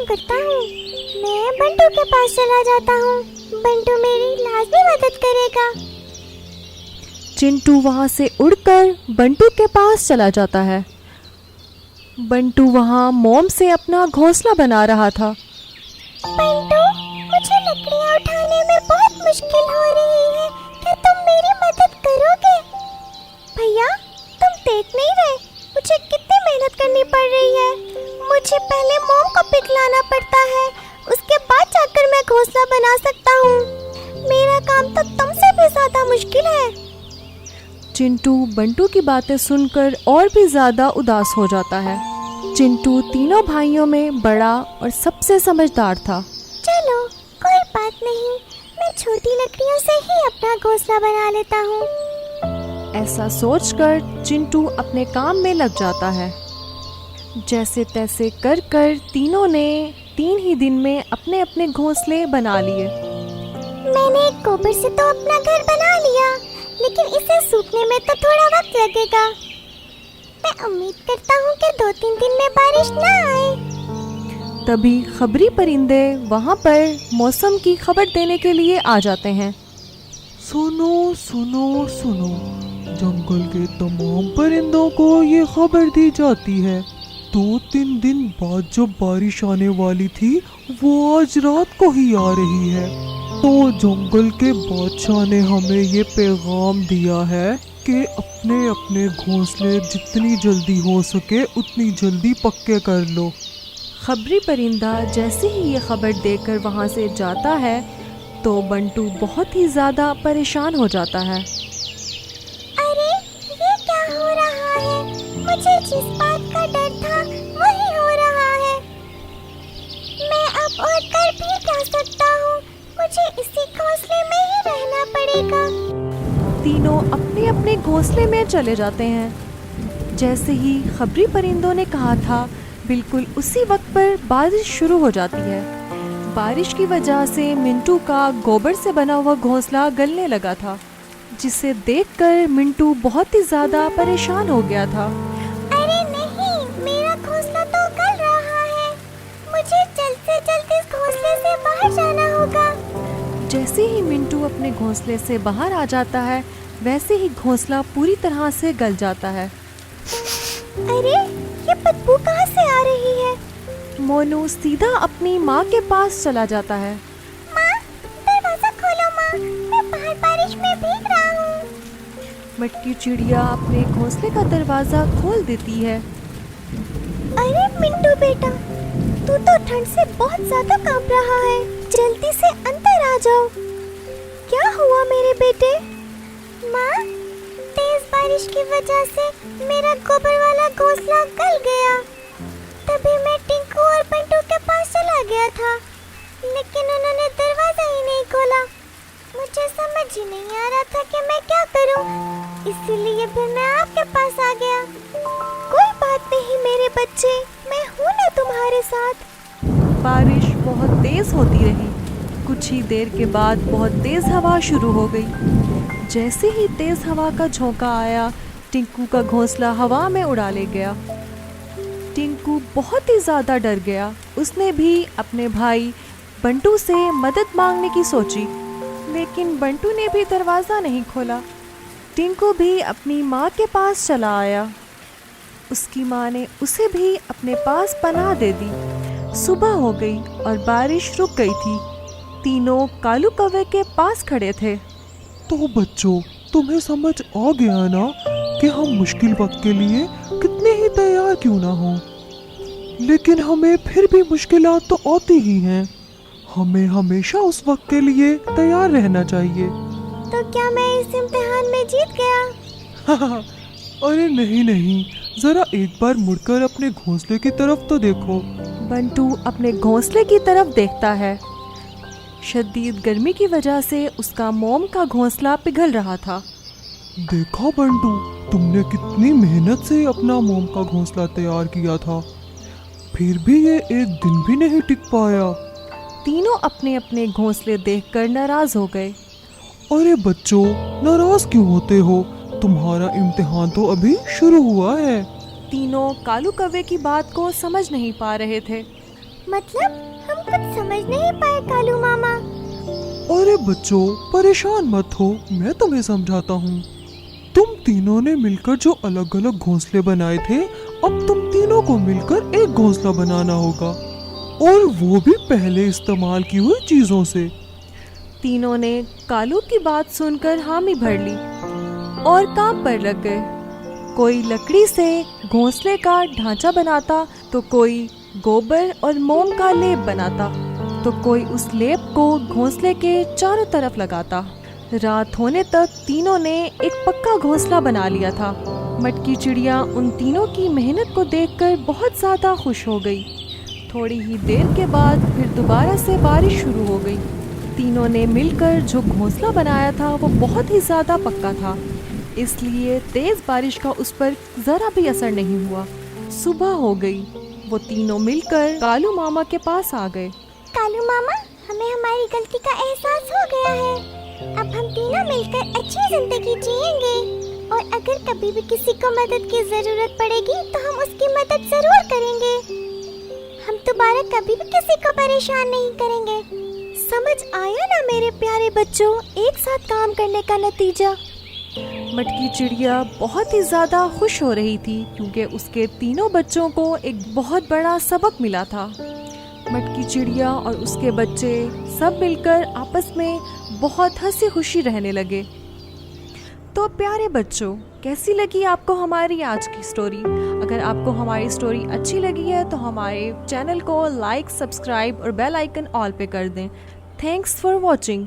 काम करता हूँ। मैं बंटू के पास चला जाता हूँ। बंटू मेरी लाजमी मदद करेगा। चिंटू वहाँ से उड़कर बंटू के पास चला जाता है। बंटू वहाँ मोम से अपना घोंसला बना रहा था। बंटू, मुझे लकड़ियाँ उठाने में बहुत मुश्किल हो रही है। क्या तुम मेरी मदद करोगे? भैया, तुम देख नहीं रहे मुझे कितनी मेहनत करनी पड़ रही है। मुझे पहले मोम को पिघलाना पड़ता है, उसके बाद जाकर मैं घोंसला बना सकता हूँ। मेरा काम तो तुमसे भी ज्यादा मुश्किल है। चिंटू बंटू की बातें सुनकर और भी ज़्यादा उदास हो जाता है। चिंटू तीनों भाइयों में बड़ा और सबसे समझदार था। चलो, कोई बात नहीं, मैं छोटी लकड़ियों से ही अपना घोंसला बना लेता हूँ। ऐसा सोचकर चिंटू अपने काम में लग जाता है। जैसे तैसे कर कर तीनों ने 3 ही दिन में अपने अपने घोंसले बना लिए। मैंने गोबर से तो अपना घर बना लिया, लेकिन इसे सूखने में तो थोड़ा वक्त लगेगा। मैं उम्मीद करता हूँ कि 2-3 दिन में बारिश ना आए। तभी खबरी परिंदे वहाँ पर मौसम की खबर देने के लिए आ जाते हैं। सुनो सुनो सुनो, जंगल के तमाम परिंदों को ये खबर दी जाती है, 2-3 दिन बाद जो बारिश आने वाली थी वो आज रात को ही आ रही है। तो जंगल के बादशाह ने हमें ये पैगाम दिया है कि अपने अपने घोंसले जितनी जल्दी हो सके उतनी जल्दी पक्के कर लो। खबरी परिंदा जैसे ही ये खबर देकर वहाँ से जाता है तो बंटू बहुत ही ज़्यादा परेशान हो जाता है। अरे, ये क्या हो रहा है? मुझे जिस बात का डर था वही हो रहा है। मैं अब और कर भी क्या सकता हूँ? मुझे इसी घोंसले में ही रहना पड़ेगा। तीनों अपने अपने घोंसले में चले जाते हैं। जैसे ही खबरी परिंदों ने कहा था, बिल्कुल उसी वक्त पर बारिश शुरू हो जाती है। बारिश की वजह से मिंटू का गोबर से बना हुआ घोंसला गलने लगा था, जिसे देखकर मिंटू बहुत ही ज़्यादा परेशान हो गया था। अरे नहीं, मेरा घोंसला तो गल रहा है। मुझे जल्द से जल्द इस घोंसले से बाहर जाना होगा। जैसे ही मिंटू अपने घोंसले से बाहर आ जाता है, वैसे ही घोंसला पूरी तरह से गल जाता है। अरे, ये बदबू कहाँ से आ रही है? मोनू सीधा अपनी माँ के पास चला जाता है। माँ, दरवाजा खोलो माँ, मैं बाहर बारिश में भीग रहा हूँ। मटकी चिड़िया अपने घोंसले का दरवाज़ा खोल देती है। अरे मिंटू बेटा, तू तो ठंड से बहुत ज्यादा कांप रहा है। जल्दी से अंदर आ जाओ। क्या हुआ मेरे बेटे? माँ, तेज बारिश की वजह से मेरा गोबर वाला घोंसला गल गया। तभी मैं टिंकू और बंटू के पास चला गया था, लेकिन उन्होंने दरवाजा ही नहीं खोला। मुझे समझ ही नहीं आ रहा था कि मैं क्या करूं, इसीलिए फिर मैं आपके पास आ गया। कोई बात नहीं मेरे बच्चे, मैं हूं ना तुम्हारे साथ। बारिश बहुत तेज़ होती रही। कुछ ही देर के बाद बहुत तेज़ हवा शुरू हो गई। जैसे ही तेज़ हवा का झोंका आया, टिंकू का घोंसला हवा में उड़ा ले गया। टिंकू बहुत ही ज़्यादा डर गया। उसने भी अपने भाई बंटू से मदद मांगने की सोची, लेकिन बंटू ने भी दरवाज़ा नहीं खोला। टिंकू भी अपनी माँ के पास चला आया। उसकी माँ ने उसे भी अपने पास पनाह दे दी। सुबह हो गई और बारिश रुक गई थी। तीनों कालू कौवे के पास खड़े थे। तो बच्चों, तुम्हें समझ आ गया ना कि हम मुश्किल वक्त के लिए कितने ही तैयार क्यों ना हो, लेकिन हमें फिर भी मुश्किलात तो आती ही हैं। हमें हमेशा उस वक्त के लिए तैयार रहना चाहिए। तो क्या मैं इस इम्तिहान में जीत गया? अरे नहीं नहीं, जरा एक बार मुड़कर अपने घोंसले की तरफ तो देखो। बंटू अपने घोंसले की तरफ देखता है। शदीद गर्मी की वजह से उसका मोम का घोंसला पिघल रहा था। देखा बंटू, तुमने कितनी मेहनत से अपना मोम का घोंसला तैयार किया था, फिर भी ये एक दिन भी नहीं टिक पाया। तीनों अपने अपने घोंसले देखकर नाराज हो गए। अरे बच्चों, नाराज क्यों होते हो? तुम्हारा इम्तिहान तो अभी शुरू हुआ है। तीनों कालू कौवे की बात को समझ नहीं पा रहे थे। मतलब हम कुछ समझ नहीं पाए कालू मामा। अरे बच्चों, परेशान मत हो, मैं तुम्हें समझाता हूँ। तुम तीनों ने मिलकर जो अलग अलग घोंसले बनाए थे, अब तुम तीनों को मिलकर एक घोंसला बनाना होगा, और वो भी पहले इस्तेमाल की हुई चीजों से। तीनों ने कालू की बात सुनकर हामी भर ली और काम पर लग गए। कोई लकड़ी से घोंसले का ढांचा बनाता, तो कोई गोबर और मोम का लेप बनाता, तो कोई उस लेप को घोंसले के चारों तरफ लगाता। रात होने तक तीनों ने एक पक्का घोंसला बना लिया था। मटकी चिड़िया उन तीनों की मेहनत को देखकर बहुत ज्यादा खुश हो गई। थोड़ी ही देर के बाद फिर दोबारा से बारिश शुरू हो गई। तीनों ने मिलकर जो घोंसला बनाया था वो बहुत ही ज्यादा पक्का था, इसलिए तेज बारिश का उस पर जरा भी असर नहीं हुआ। सुबह हो गई। वो तीनों मिलकर कालू मामा के पास आ गए। कालू मामा, हमें हमारी गलती का एहसास हो गया है। अब हम तीनों मिलकर अच्छी जिंदगी जिएंगे, और अगर कभी भी किसी को मदद की जरूरत पड़ेगी तो हम उसकी मदद जरूर करेंगे। हम दोबारा कभी भी किसी को परेशान नहीं करेंगे। समझ आया ना मेरे प्यारे बच्चों, एक साथ काम करने का नतीजा। मटकी चिड़िया बहुत ही ज्यादा खुश हो रही थी, क्योंकि उसके तीनों बच्चों को एक बहुत बड़ा सबक मिला था। मटकी चिड़िया और उसके बच्चे सब मिलकर आपस में बहुत हंसी खुशी रहने लगे। तो प्यारे बच्चों, कैसी लगी आपको हमारी आज की स्टोरी? अगर आपको हमारी स्टोरी अच्छी लगी है तो हमारे चैनल को लाइक, सब्सक्राइब और बेल आइकन ऑल पे कर दें। Thanks for watching.